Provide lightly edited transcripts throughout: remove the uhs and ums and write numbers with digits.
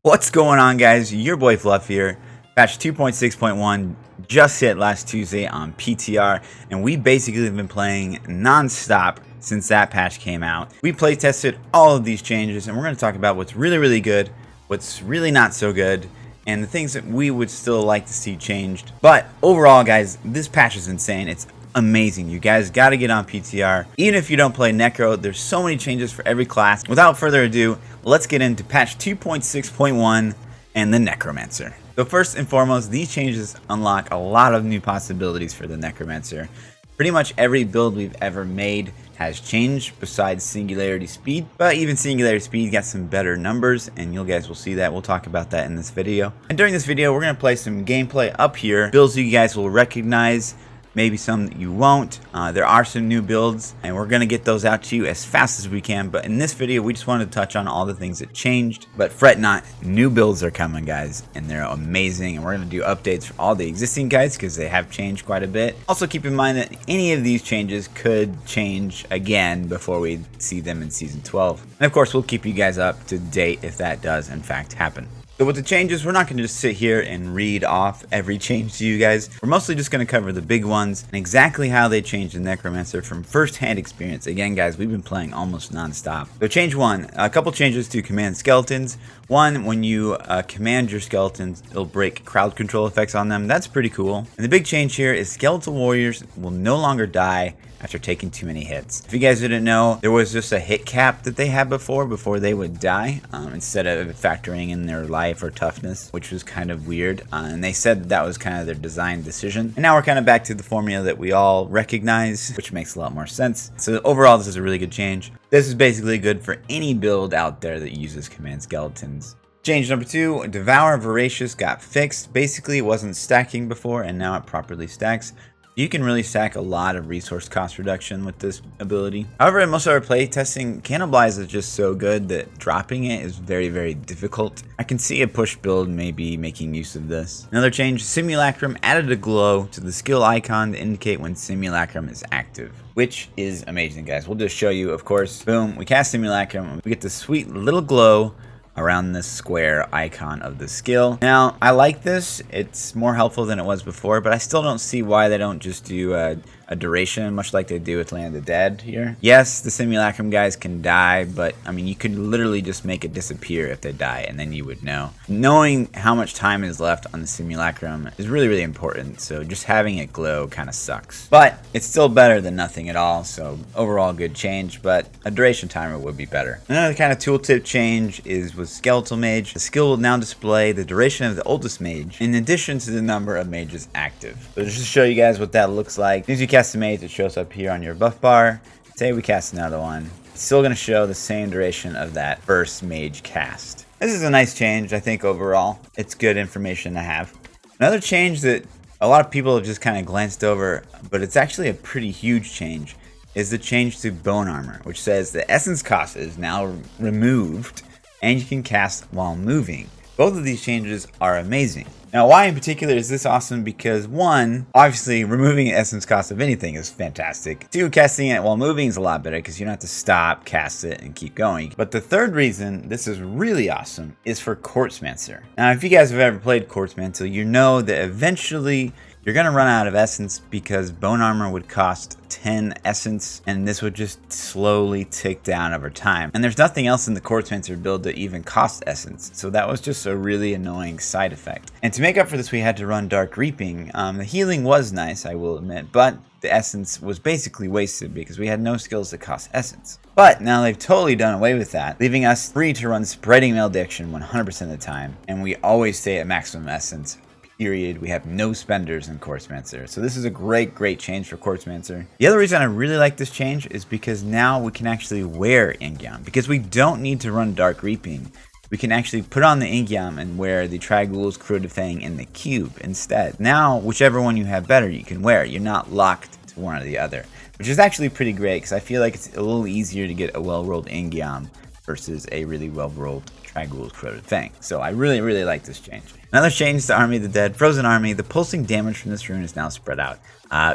What's going on, guys? Your boy Fluff here. Patch 2.6.1 just hit last Tuesday on PTR, and we basically have been playing non-stop since that patch came out. We play tested all of these changes, and we're going to talk about what's really good, what's really not so good, and the things that we would still like to see changed. But overall, guys, this patch is insane. It's amazing. You guys got to get on PTR. Even if you don't play Necro, there's so many changes for every class. Without further ado, let's get into patch 2.6.1 and the Necromancer. So first and foremost, these changes unlock a lot of new possibilities for the Necromancer. Pretty much every build we've ever made has changed besides Singularity Speed, but even Singularity Speed got some better numbers, and you guys will see that. We'll talk about that in this video. And during this video, we're going to play some gameplay up here, builds you guys will recognize, maybe some that you won't. There are some new builds, and we're going to get those out to you as fast as we can. But in this video, we just wanted to touch on all the things that changed. But fret not, new builds are coming, guys, and they're amazing. And we're going to do updates for all the existing guys because they have changed quite a bit. Also, keep in mind that any of these changes could change again before we see them in Season 12. And of course, we'll keep you guys up to date if that does, in fact, happen. So with the changes, we're not going to just sit here and read off every change to you guys. We're mostly just going to cover the big ones and exactly how they changed the Necromancer from first-hand experience. Again, guys, we've been playing almost non-stop. So change one, a couple changes to command skeletons. One, when you command your skeletons, it'll break crowd control effects on them. That's pretty cool. And the big change here is skeletal warriors will no longer die after taking too many hits. If you guys didn't know, there was just a hit cap that they had before they would die, instead of factoring in their life or toughness, which was kind of weird. And they said that was kind of their design decision. And now we're kind of back to the formula that we all recognize, which makes a lot more sense. So overall, this is a really good change. This is basically good for any build out there that uses command skeletons. Change number two, Devour Voracious got fixed. Basically, it wasn't stacking before, and now it properly stacks. You can really stack a lot of resource cost reduction with this ability. However, in most of our play testing, Cannibalize is just so good that dropping it is very difficult. I can see a push build maybe making use of this. Another change, Simulacrum added a glow to the skill icon to indicate when Simulacrum is active, which is amazing, guys. We'll just show you, of course. Boom, we cast Simulacrum, we get this sweet little glow around this square icon of the skill. Now, I like this. It's more helpful than it was before, but I still don't see why they don't just do a duration, much like they do with Land of the Dead here. Yes, the Simulacrum guys can die, but I mean, you could literally just make it disappear if they die, and then you would know. Knowing how much time is left on the Simulacrum is really important, so just having it glow kind of sucks. But it's still better than nothing at all, so overall good change, but a duration timer would be better. Another kind of tooltip change is with Skeletal Mage. The skill will now display the duration of the oldest mage in addition to the number of mages active. So just to show you guys what that looks like, as soon as you cast a mage, it shows up here on your buff bar. Say we cast another one, it's still going to show the same duration of that first mage cast. This is a nice change, I think. Overall, it's good information to have. Another change that a lot of people have just kind of glanced over, but it's actually a pretty huge change, is the change to bone armor, which says the essence cost is now removed and you can cast while moving. Both of these changes are amazing. Now, why in particular is this awesome? Because one, obviously removing an essence cost of anything is fantastic. Two, casting it while moving is a lot better because you don't have to stop, cast it, and keep going. But the third reason this is really awesome is for Corpsewhisper. Now, if you guys have ever played Corpsewhisper, you know that eventually you're going to run out of essence because bone armor would cost 10 essence, and this would just slowly tick down over time. And there's nothing else in the Corpsewhisper build that even costs essence, so that was just a really annoying side effect. And to make up for this, we had to run Dark Reaping. The healing was nice, I will admit, but the essence was basically wasted because we had no skills that cost essence. But now they've totally done away with that, leaving us free to run Spreading Malediction 100% of the time, and we always stay at maximum essence. Period. We have no spenders in Corpsewhisper. So this is a great change for Corpsewhisper. The other reason I really like this change is because now we can actually wear Ingyam. Because we don't need to run Dark Reaping. We can actually put on the Ingyam and wear the Tragul's Corroded Fang in the cube instead. Now, whichever one you have better, you can wear. You're not locked to one or the other. Which is actually pretty great because I feel like it's a little easier to get a well-rolled Ingyam versus a really well-rolled Tragul's Corroded Fang. So I really like this change. Another change to Army of the Dead, Frozen Army. The pulsing damage from this rune is now spread out.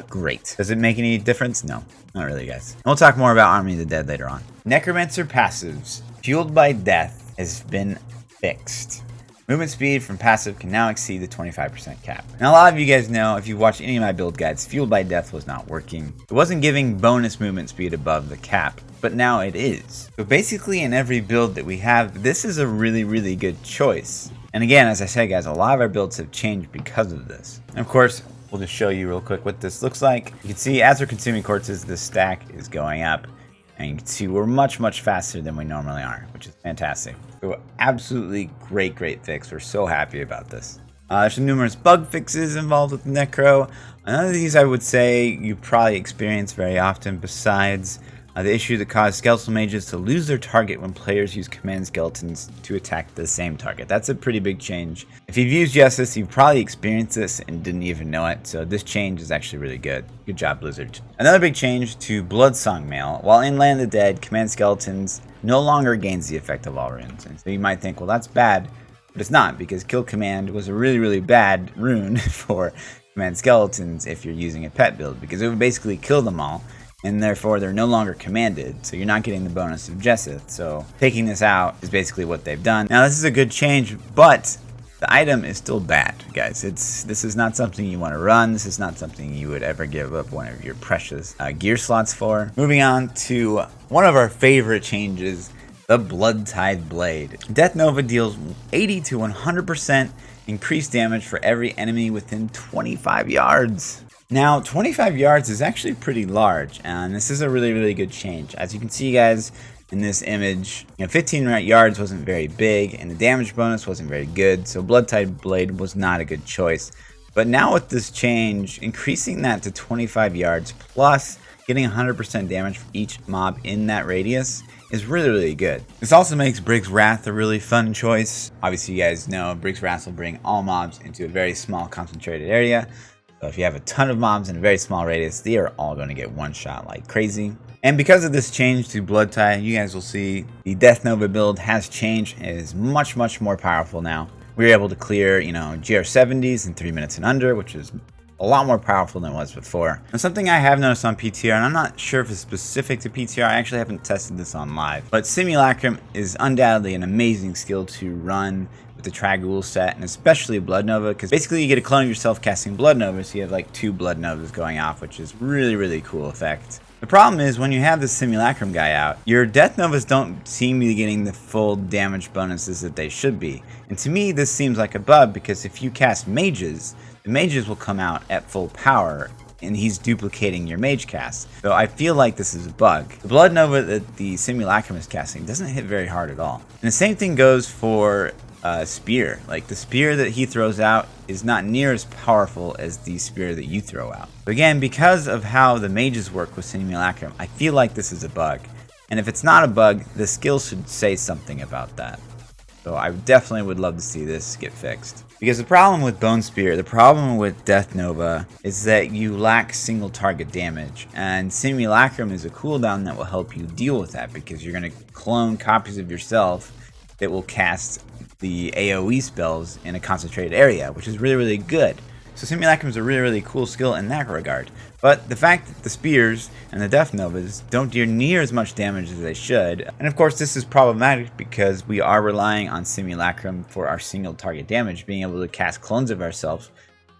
Great. Does it make any difference? No, not really, guys. And we'll talk more about Army of the Dead later on. Necromancer passives, fueled by death, has been fixed. Movement speed from passive can now exceed the 25% cap. Now a lot of you guys know, if you've watched any of my build guides, Fueled by Death was not working. It wasn't giving bonus movement speed above the cap, but now it is. So basically in every build that we have, this is a really good choice. And again, as I said guys, a lot of our builds have changed because of this. And of course, we'll just show you real quick what this looks like. You can see as we're consuming corpses, the stack is going up. And you can see we're much faster than we normally are, which is fantastic. So absolutely great fix. We're so happy about this. There's some numerous bug fixes involved with Necro. None of these I would say you probably experience very often, besides the issue that caused skeletal mages to lose their target when players use command skeletons to attack the same target. That's a pretty big change. If you've used Justice, you've probably experienced this and didn't even know it, so this change is actually really good. Good job, Blizzard. Another big change to Bloodsong Mail. While in Land of the Dead, command skeletons no longer gains the effect of all runes. And so you might think, well, that's bad, but it's not, because Kill Command was a really bad rune for command skeletons if you're using a pet build, because it would basically kill them all. And therefore they're no longer commanded, so you're not getting the bonus of Jesseth. So taking this out is basically what they've done. Now this is a good change, but the item is still bad, guys. This is not something you want to run. This is not something you would ever give up one of your precious gear slots for. Moving on to one of our favorite changes, the Blood-Tide Blade. Death Nova deals 80 to 100% increased damage for every enemy within 25 yards. Now, 25 yards is actually pretty large, and this is a really good change. As you can see, guys, in this image, 15 yards wasn't very big, and the damage bonus wasn't very good, so Blood-Tide Blade was not a good choice. But now with this change, increasing that to 25 yards, plus getting 100% damage for each mob in that radius, is really good. This also makes Brig's Wrath a really fun choice. Obviously, you guys know Brig's Wrath will bring all mobs into a very small, concentrated area. So if you have a ton of mobs in a very small radius, they are all going to get one shot like crazy. And because of this change to Blood-Tide, you guys will see the Death Nova build has changed and is much more powerful now. We were able to clear, GR70s in 3 minutes and under, which is a lot more powerful than it was before. And something I have noticed on PTR, and I'm not sure if it's specific to PTR, I actually haven't tested this on live, but Simulacrum is undoubtedly an amazing skill to run with the Trag'Oul set, and especially Blood Nova, because basically you get a clone of yourself casting Blood Nova, so you have like 2 Blood Novas going off, which is really cool effect. The problem is when you have the Simulacrum guy out, your Death Novas don't seem to be getting the full damage bonuses that they should be. And to me, this seems like a bug, because if you cast mages, the mages will come out at full power, and he's duplicating your mage cast. So I feel like this is a bug. The Blood Nova that the Simulacrum is casting doesn't hit very hard at all. And the same thing goes for spear. Like the spear that he throws out is not near as powerful as the spear that you throw out. But again, because of how the mages work with Simulacrum, I feel like this is a bug. And if it's not a bug, the skill should say something about that. So I definitely would love to see this get fixed. Because the problem with Bone Spear, the problem with Death Nova, is that you lack single target damage. And Simulacrum is a cooldown that will help you deal with that, because you're going to clone copies of yourself that will cast the AoE spells in a concentrated area, which is really good. So Simulacrum is a really cool skill in that regard. But the fact that the spears and the Death Novas don't deal near as much damage as they should, and of course this is problematic because we are relying on Simulacrum for our single target damage. Being able to cast clones of ourselves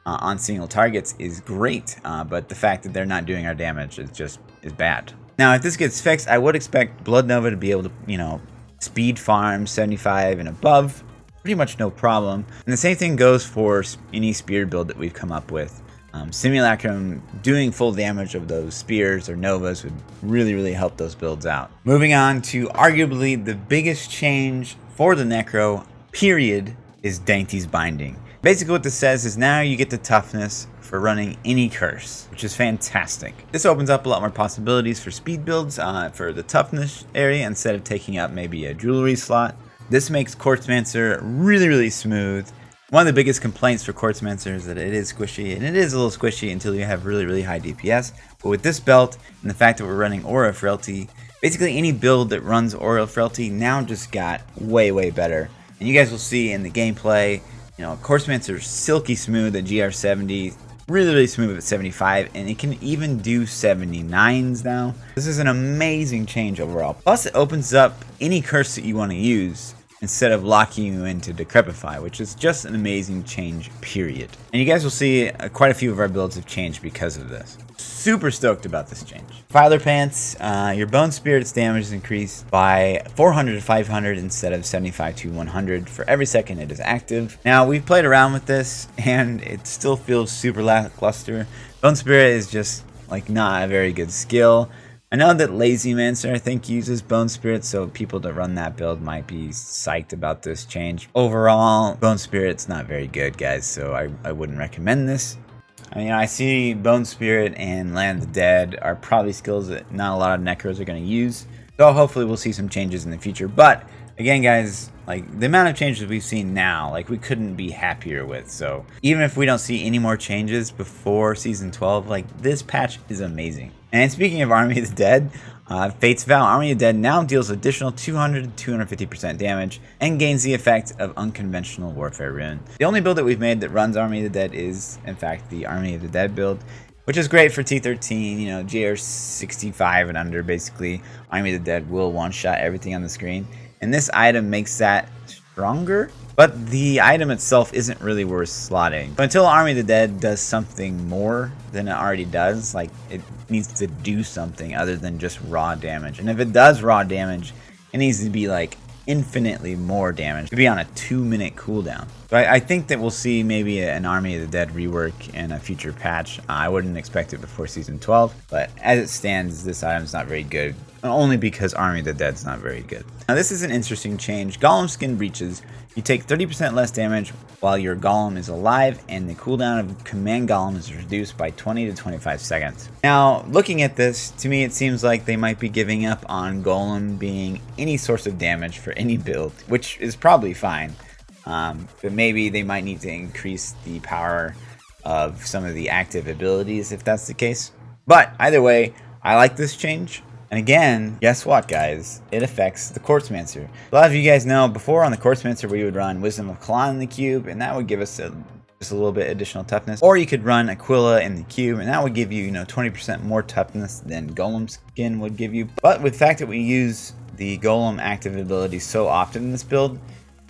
on single targets is great, but the fact that they're not doing our damage is bad. Now if this gets fixed, I would expect Blood Nova to be able to, speed farm 75 and above, pretty much no problem. And the same thing goes for any spear build that we've come up with. Simulacrum doing full damage of those spears or novas would really help those builds out. Moving on to arguably the biggest change for the Necro, period, is Dainty's Binding. Basically what this says is now you get the toughness for running any curse, which is fantastic. This opens up a lot more possibilities for speed builds for the toughness area instead of taking up maybe a jewelry slot. This makes Corpsewhisper really smooth. One of the biggest complaints for Corpsewhisper is that it is squishy, and it is a little squishy until you have really high DPS. But with this belt and the fact that we're running Aura Frailty, basically any build that runs Aura Frailty now just got way better. And you guys will see in the gameplay, Corpsewhisper is silky smooth at GR70, really smooth at 75, and it can even do 79s now. This is an amazing change overall. Plus it opens up any curse that you want to use instead of locking you into Decrepify, which is just an amazing change, period. And you guys will see quite a few of our builds have changed because of this. Super stoked about this change. Filer Pants, your Bone Spirit's damage is increased by 400 to 500 instead of 75 to 100 for every second it is active. Now, we've played around with this, and it still feels super lackluster. Bone Spirit is just, like, not a very good skill. I know that Lazymancer, I think, uses Bone Spirit, so people that run that build might be psyched about this change. Overall, Bone Spirit's not very good, guys, so I wouldn't recommend this. I mean, I see Bone Spirit and Land of the Dead are probably skills that not a lot of Necros are going to use. So hopefully we'll see some changes in the future. But again, guys, like the amount of changes we've seen now, like we couldn't be happier with. So even if we don't see any more changes before Season 12, like this patch is amazing. And speaking of Army of the Dead, Fate's Vow Army of the Dead now deals additional 200 to 250% damage and gains the effect of Unconventional Warfare Rune. The only build that we've made that runs Army of the Dead is, in fact, the Army of the Dead build, which is great for T13, you know, GR65 and under, basically. Army of the Dead will one-shot everything on the screen. And this item makes that stronger, but the item itself isn't really worth slotting. But until Army of the Dead does something more than it already does, like it needs to do something other than just raw damage. And if it does raw damage, it needs to be like infinitely more damage to be on a 2-minute cooldown. So I think that we'll see maybe an Army of the Dead rework in a future patch. I wouldn't expect it before Season 12, but as it stands, this item's not very good, only because Army of the Dead's not very good. Now this is an interesting change. Golem Skin Breaches. You take 30% less damage while your Golem is alive, and the cooldown of Command Golem is reduced by 20 to 25 seconds. Now, looking at this, to me it seems like they might be giving up on Golem being any source of damage for any build, which is probably fine. But maybe they might need to increase the power of some of the active abilities if that's the case. But either way, I like this change. And again, guess what, guys? It affects the Corpsewhisper. A lot of you guys know before on the Corpsewhisper we would run Wisdom of Kalon in the cube, and that would give us just a little bit additional toughness. Or you could run Aquila in the cube, and that would give you, 20% more toughness than Golem Skin would give you. But with the fact that we use the Golem active ability so often in this build,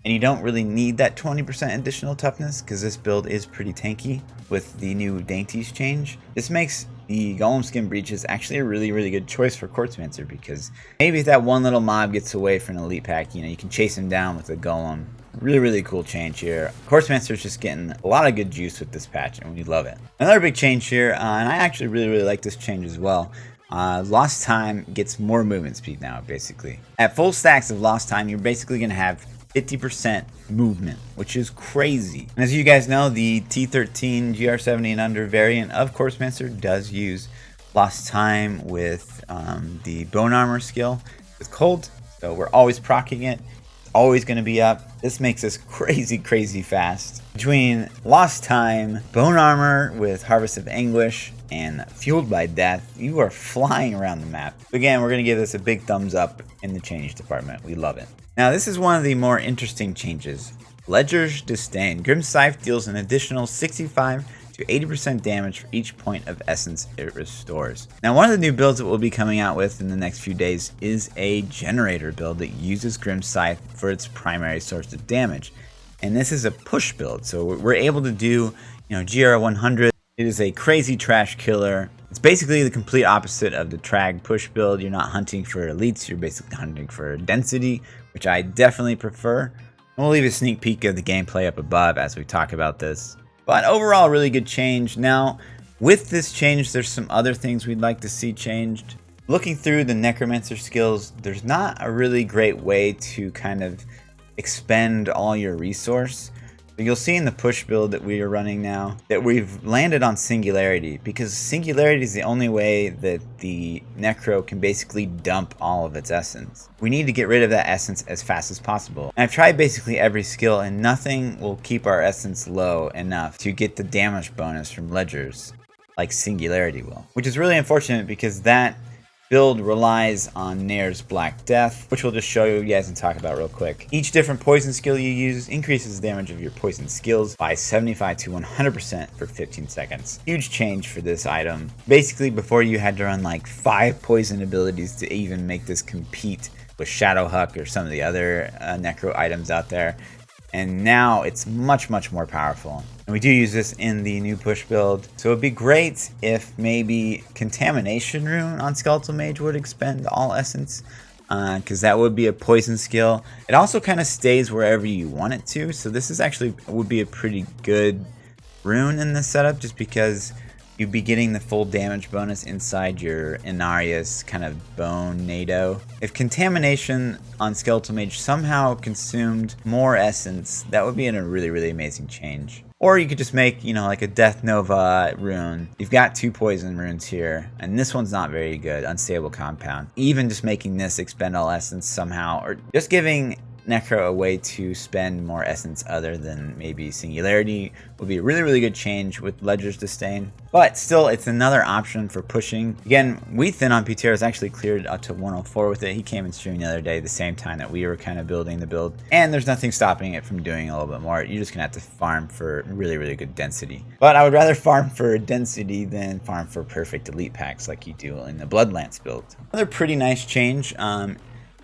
and you don't really need that 20% additional toughness because this build is pretty tanky with the new Dainties change. This makes the Golem Skin Breaches actually a really, really good choice for Corpsewhisper, because maybe if that one little mob gets away from an elite pack, you can chase him down with a Golem. Really, really cool change here. Corpsewhisper is just getting a lot of good juice with this patch, and we love it. Another big change here, and I actually really, really like this change as well. Lost Time gets more movement speed now, basically. At full stacks of Lost Time, you're basically going to have 50% movement, which is crazy. And as you guys know, the T13 GR70 and under variant of Corpsewhisper does use Lost Time with the Bone Armor skill with Cold. So we're always proccing it. It's always going to be up. This makes us crazy, crazy fast. Between Lost Time, Bone Armor with Harvest of Anguish, and Fueled by Death, you are flying around the map. Again, we're going to give this a big thumbs up in the change department. We love it. Now, this is one of the more interesting changes. Ledger's Disdain. Grim Scythe deals an additional 65 to 80% damage for each point of essence it restores. Now, one of the new builds that we'll be coming out with in the next few days is a generator build that uses Grim Scythe for its primary source of damage. And this is a push build, so we're able to do, GR 100. It is a crazy trash killer. It's basically the complete opposite of the Trag push build. You're not hunting for elites, you're basically hunting for density, which I definitely prefer. And we'll leave a sneak peek of the gameplay up above as we talk about this. But overall, really good change. Now, with this change, there's some other things we'd like to see changed. Looking through the Necromancer skills, there's not a really great way to kind of expend all your resource. But you'll see in the push build that we are running now that we've landed on Singularity, because Singularity is the only way that the Necro can basically dump all of its essence. We need to get rid of that essence as fast as possible. And I've tried basically every skill, and nothing will keep our essence low enough to get the damage bonus from Ledgers like Singularity will. Which is really unfortunate, because that build relies on Nair's Black Death, which we'll just show you guys and talk about real quick. Each different poison skill you use increases the damage of your poison skills by 75 to 100% for 15 seconds. Huge change for this item. Basically, before you had to run like 5 poison abilities to even make this compete with Shadow Huck or some of the other Necro items out there. And now it's much more powerful. And we do use this in the new push build. So it'd be great if maybe Contamination Rune on Skeletal Mage would expend all essence, because that would be a poison skill. It also kind of stays wherever you want it to. So this is actually would be a pretty good rune in this setup, just because you'd be getting the full damage bonus inside your Inarius kind of bone NATO. If Contamination on Skeletal Mage somehow consumed more essence, that would be a really amazing change. Or you could just make, you know, like a Death Nova rune. You've got 2 poison runes here, and this one's not very good, Unstable Compound. Even just making this expend all essence somehow, or just giving Necro a way to spend more essence other than maybe Singularity would be a really good change with Ledger's Disdain. But still, it's another option for pushing. Again, Weathin on PTR has actually cleared up to 104 with it. He came and streamed the other day, the same time that we were kind of building the build. And there's nothing stopping it from doing a little bit more. You're just gonna have to farm for really good density. But I would rather farm for density than farm for perfect elite packs like you do in the Bloodlance build. Another pretty nice change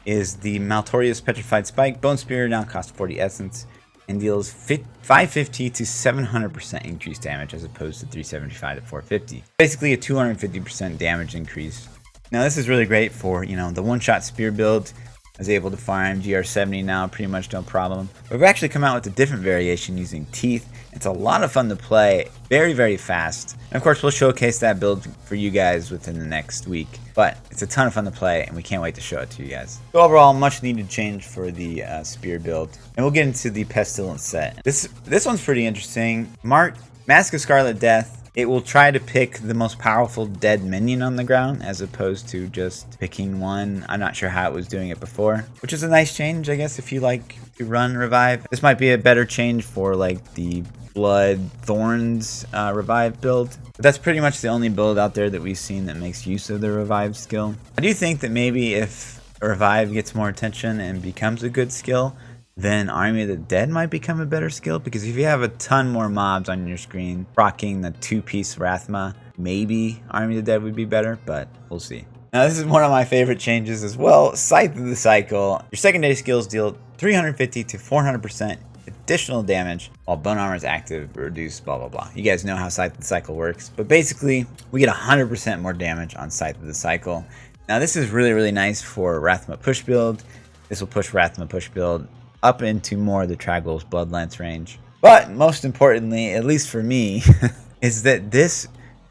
is the Maltorious Petrified Spike. Bone Spear now costs 40 essence and deals 550 to 700% increased damage as opposed to 375 to 450. Basically a 250% damage increase. Now this is really great for, you know, the one-shot spear build. I was able to farm GR70 now pretty much no problem. But we've actually come out with a different variation using Teeth. It's a lot of fun to play, very fast. And of course we'll showcase that build for you guys within the next week. But it's a ton of fun to play, and we can't wait to show it to you guys. So overall, much needed change for the spear build. And we'll get into the Pestilence set. This one's pretty interesting. Mask of Scarlet Death. It will try to pick the most powerful dead minion on the ground as opposed to just picking one. I'm not sure how it was doing it before, which is a nice change, I guess, if you like to run Revive. This might be a better change for like the Blood Thorns Revive build. But that's pretty much the only build out there that we've seen that makes use of the Revive skill. I do think that maybe if Revive gets more attention and becomes a good skill, then Army of the Dead might become a better skill, because if you have a ton more mobs on your screen rocking the 2-piece Rathma, maybe Army of the Dead would be better, but we'll see. Now this is one of my favorite changes as well, Scythe of the Cycle. Your secondary skills deal 350 to 400% additional damage while Bone Armor is active, reduced, blah blah. You guys know how Scythe of the Cycle works, but basically we get 100% more damage on Scythe of the Cycle. Now this is really nice for Rathma push build. This will push Rathma push build up into more of the Trag'Oul's Bloodlance range. But most importantly, at least for me, is that this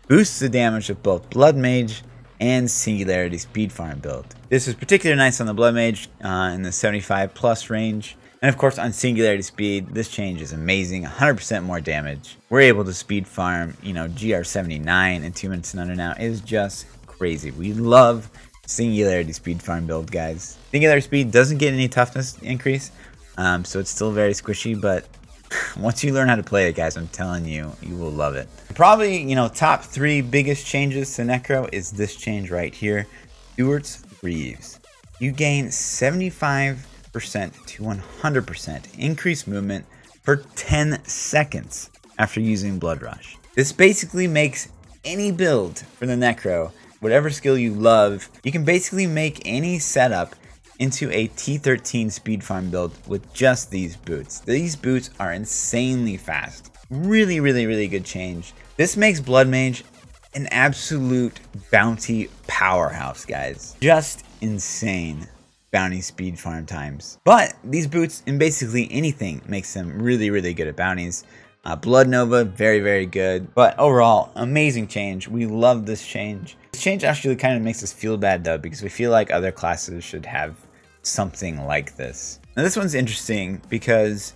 boosts the damage of both Blood Mage and Singularity speed farm build. This is particularly nice on the Blood Mage in the 75 plus range. And of course on Singularity speed, this change is amazing, 100% more damage. We're able to speed farm, you know, GR79 in 2 minutes and under now. It is just crazy. We love Singularity speed farm build, guys. Singularity speed doesn't get any toughness increase, so it's still very squishy, but once you learn how to play it, guys, I'm telling you, you will love it. Probably, you know, top 3 biggest changes to Necro is this change right here, Stewart's Greaves. You gain 75% to 100% increased movement for 10 seconds after using Blood Rush. This basically makes any build for the Necro, whatever skill you love, you can basically make any setup into a T13 speed farm build with just these boots. These boots are insanely fast. Really good change. This makes Blood Mage an absolute bounty powerhouse, guys. Just insane bounty speed farm times. But these boots, in basically anything, makes them really good at bounties. Blood Nova, very good. But overall, amazing change. We love this change. This change actually kind of makes us feel bad though, because we feel like other classes should have something like this. Now this one's interesting because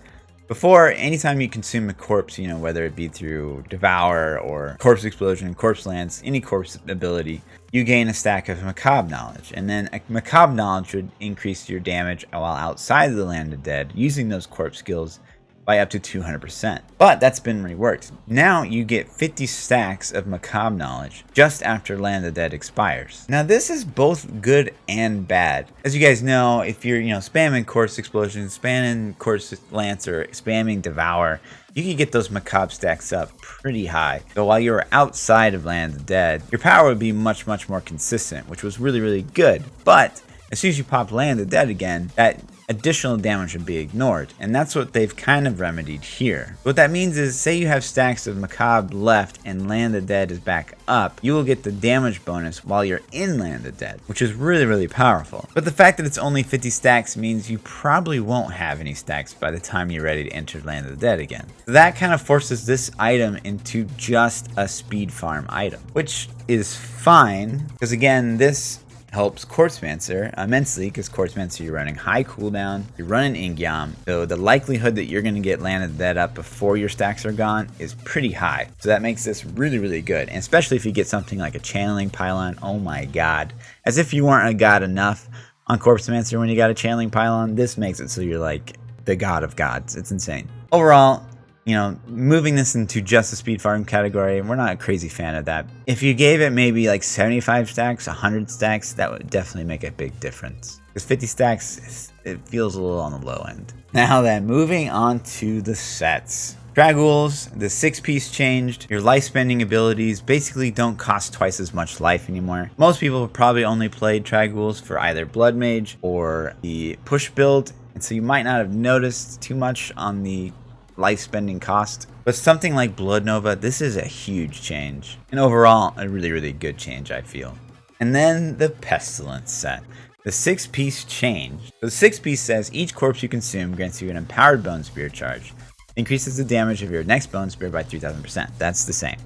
before, anytime you consume a corpse, you know, whether it be through Devour or Corpse Explosion, Corpse Lance, any corpse ability, you gain a stack of Macabre Knowledge. And then a Macabre Knowledge would increase your damage while outside of the Land of Dead using those corpse skills by up to 200%. But that's been reworked. Now you get 50 stacks of Macabre Knowledge just after Land of the Dead expires. Now this is both good and bad. As you guys know, if you're, you know, spamming Corpse Explosion, spamming Corpse Lance, or spamming Devour, you can get those Macabre stacks up pretty high. So while you're outside of Land of the Dead, your power would be much more consistent, which was really good. But as soon as you pop Land of the Dead again, that additional damage would be ignored, and that's what they've kind of remedied here. What that means is, say you have stacks of Macabre left and Land of the Dead is back up, you will get the damage bonus while you're in Land of the Dead, which is really, really powerful. But the fact that it's only 50 stacks means you probably won't have any stacks by the time you're ready to enter Land of the Dead again. So that kind of forces this item into just a speed farm item, which is fine, because again, this helps Corpsewhisper immensely, because Corpsewhisper, you're running high cooldown, you're running Ingyam, so the likelihood that you're going to get Land of the Dead up before your stacks are gone is pretty high. So that makes this really, really good, and especially if you get something like a Channeling Pylon. Oh my god. As if you weren't a god enough on Corpsewhisper when you got a Channeling Pylon, this makes it so you're like the god of gods. It's insane. Overall, you know, moving this into just the speed farm category, we're not a crazy fan of that. If you gave it maybe like 75 stacks, 100 stacks, that would definitely make a big difference. Because 50 stacks, it feels a little on the low end. Now then, moving on to the sets. Dragules, the 6-piece changed. Your life spending abilities basically don't cost twice as much life anymore. Most people have probably only played Dragules for either Blood Mage or the push build, and so you might not have noticed too much on the life spending cost, but something like Blood Nova, this is a huge change, and overall a really, really good change, I feel. And then the Pestilence set, the 6-piece change. The 6-piece says each corpse you consume grants you an empowered Bone Spear charge, increases the damage of your next Bone Spear by 3000%. That's the same.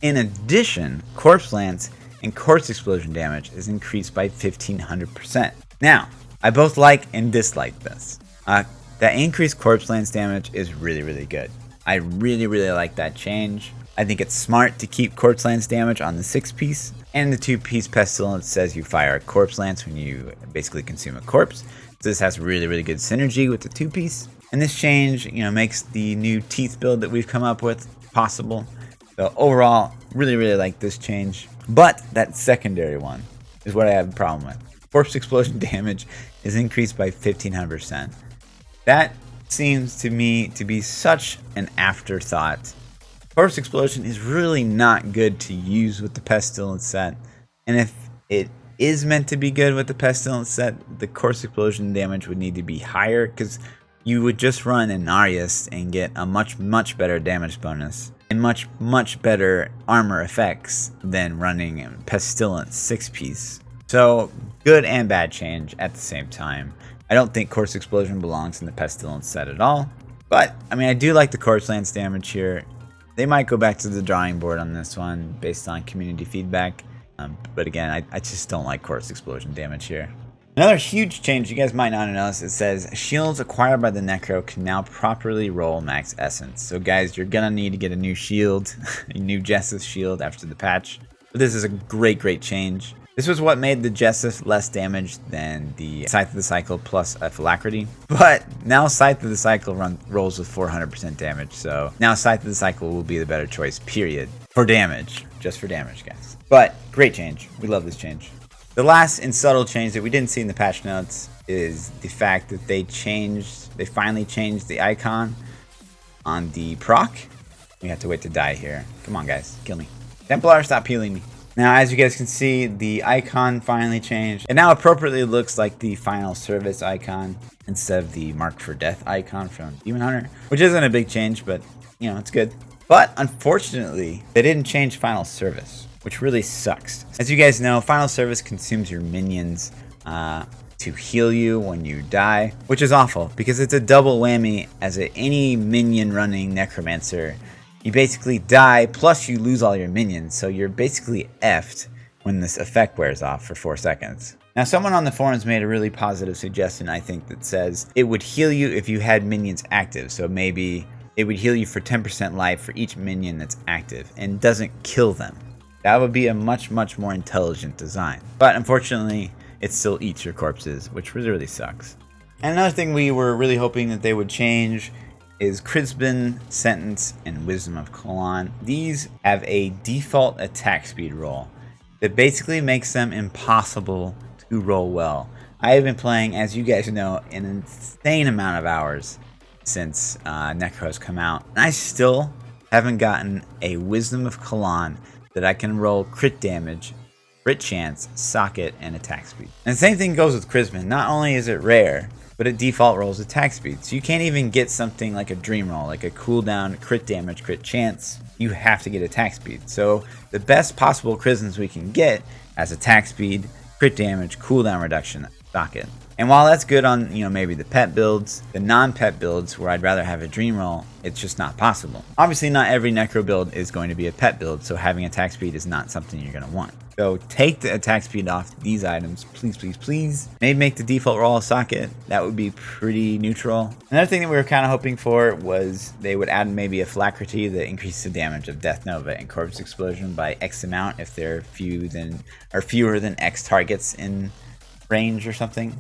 In addition, Corpse Lance and Corpse Explosion damage is increased by 1500%. Now, I both like and dislike this. That increased Corpse Lance damage is really, really good. I really, really like that change. I think it's smart to keep Corpse Lance damage on the 6-piece, and the 2-piece Pestilence says you fire a Corpse Lance when you basically consume a corpse. So this has really, really good synergy with the 2-piece. And this change, you know, makes the new Teeth build that we've come up with possible. So overall, really, really like this change. But that secondary one is what I have a problem with. Corpse Explosion damage is increased by 1500%. That seems to me to be such an afterthought. Corpse Explosion is really not good to use with the Pestilence set, and if it is meant to be good with the Pestilence set, the Corpse Explosion damage would need to be higher, because you would just run an Arius and get a much, much better damage bonus and much, much better armor effects than running Pestilence 6-piece. So, good and bad change at the same time. I don't think Corpse Explosion belongs in the Pestilence set at all. But, I mean, I do like the Corpse Lance damage here. They might go back to the drawing board on this one based on community feedback. But again, I just don't like Corpse Explosion damage here. Another huge change you guys might not have noticed, it says shields acquired by the Necro can now properly roll max essence. So guys, you're gonna need to get a new shield, a new Jessus shield after the patch. But this is a great, great change. This was what made the Jessus less damage than the Scythe of the Cycle plus Alacrity. But now Scythe of the Cycle rolls with 400% damage. So now Scythe of the Cycle will be the better choice, period. For damage. Just for damage, guys. But great change. We love this change. The last and subtle change that we didn't see in the patch notes is the fact that they finally changed the icon on the proc. We have to wait to die here. Come on, guys. Kill me. Templar, stop healing me. Now, as you guys can see, the icon finally changed. It now appropriately looks like the Final Service icon instead of the Mark for Death icon from Demon Hunter, which isn't a big change, but, you know, it's good. But, unfortunately, they didn't change Final Service, which really sucks. As you guys know, Final Service consumes your minions to heal you when you die, which is awful, because it's a double whammy as any minion running Necromancer. You basically die, plus you lose all your minions, so you're basically effed when this effect wears off for 4 seconds. Now, someone on the forums made a really positive suggestion, I think, that says it would heal you if you had minions active, so maybe it would heal you for 10% life for each minion that's active, and doesn't kill them. That would be a much, much more intelligent design. But unfortunately, it still eats your corpses, which really, really sucks. And another thing we were really hoping that they would change is Crispin, Sentence, and Wisdom of Colon. These have a default attack speed roll that basically makes them impossible to roll well. I have been playing, as you guys know, an insane amount of hours since Necro has come out, and I still haven't gotten a Wisdom of Colon that I can roll crit damage crit chance, socket, and attack speed. And the same thing goes with Chrisman. Not only is it rare, but it default rolls attack speed. So you can't even get something like a dream roll, like a cooldown, crit damage, crit chance. You have to get attack speed. So the best possible Chrismans we can get as attack speed, crit damage, cooldown reduction, socket. And while that's good on, maybe the pet builds, the non-pet builds where I'd rather have a dream roll, it's just not possible. Obviously, not every necro build is going to be a pet build, so having attack speed is not something you're going to want. So take the attack speed off these items, please, please, please. Maybe make the default roll a socket. That would be pretty neutral. Another thing that we were kind of hoping for was they would add maybe a Flacrity that increases the damage of Death Nova and Corpse Explosion by X amount if there are fewer than X targets in range or something.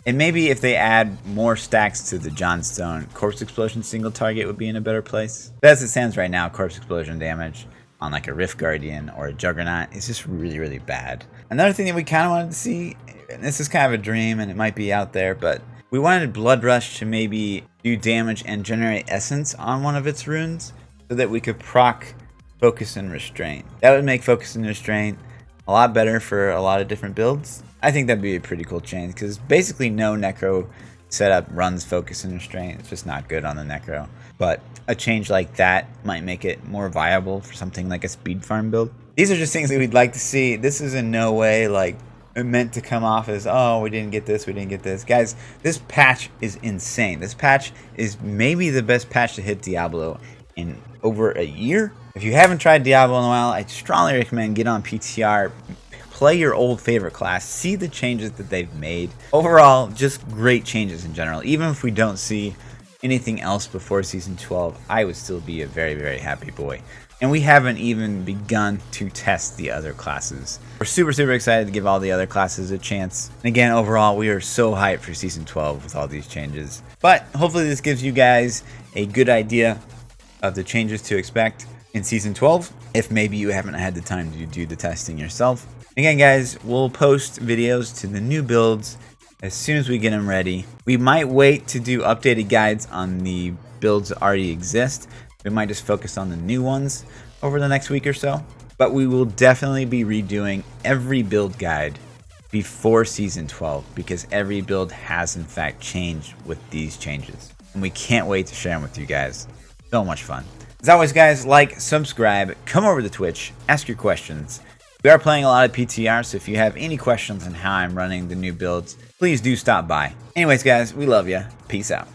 And maybe if they add more stacks to the Johnstone, Corpse Explosion single target would be in a better place. But as it stands right now, Corpse Explosion damage on like a Rift Guardian or a Juggernaut is just really, really bad. Another thing that we kind of wanted to see, and this is kind of a dream and it might be out there, but we wanted Blood Rush to maybe do damage and generate essence on one of its runes so that we could proc Focus and Restraint. That would make Focus and Restraint a lot better for a lot of different builds. I think that'd be a pretty cool change because basically no necro setup runs Focus and Restraint. It's just not good on the necro. But a change like that might make it more viable for something like a speed farm build. These are just things that we'd like to see. This is in no way like meant to come off as, oh, we didn't get this, we didn't get this. Guys, this patch is insane. This patch is maybe the best patch to hit Diablo in over a year. If you haven't tried Diablo in a while, I strongly recommend get on PTR. Play your old favorite class, see the changes that they've made. Overall, just great changes in general. Even if we don't see anything else before Season 12, I would still be a very, very happy boy. And we haven't even begun to test the other classes. We're super, super excited to give all the other classes a chance. And again, overall, we are so hyped for Season 12 with all these changes. But hopefully this gives you guys a good idea of the changes to expect in Season 12, if maybe you haven't had the time to do the testing yourself. Again, guys, we'll post videos to the new builds as soon as we get them ready. We might wait to do updated guides on the builds that already exist. We might just focus on the new ones over the next week or so. But we will definitely be redoing every build guide before Season 12 because every build has in fact changed with these changes. And we can't wait to share them with you guys. So much fun. As always, guys, like, subscribe, come over to Twitch, ask your questions. We are playing a lot of PTR, so if you have any questions on how I'm running the new builds, please do stop by. Anyways, guys, we love you. Peace out.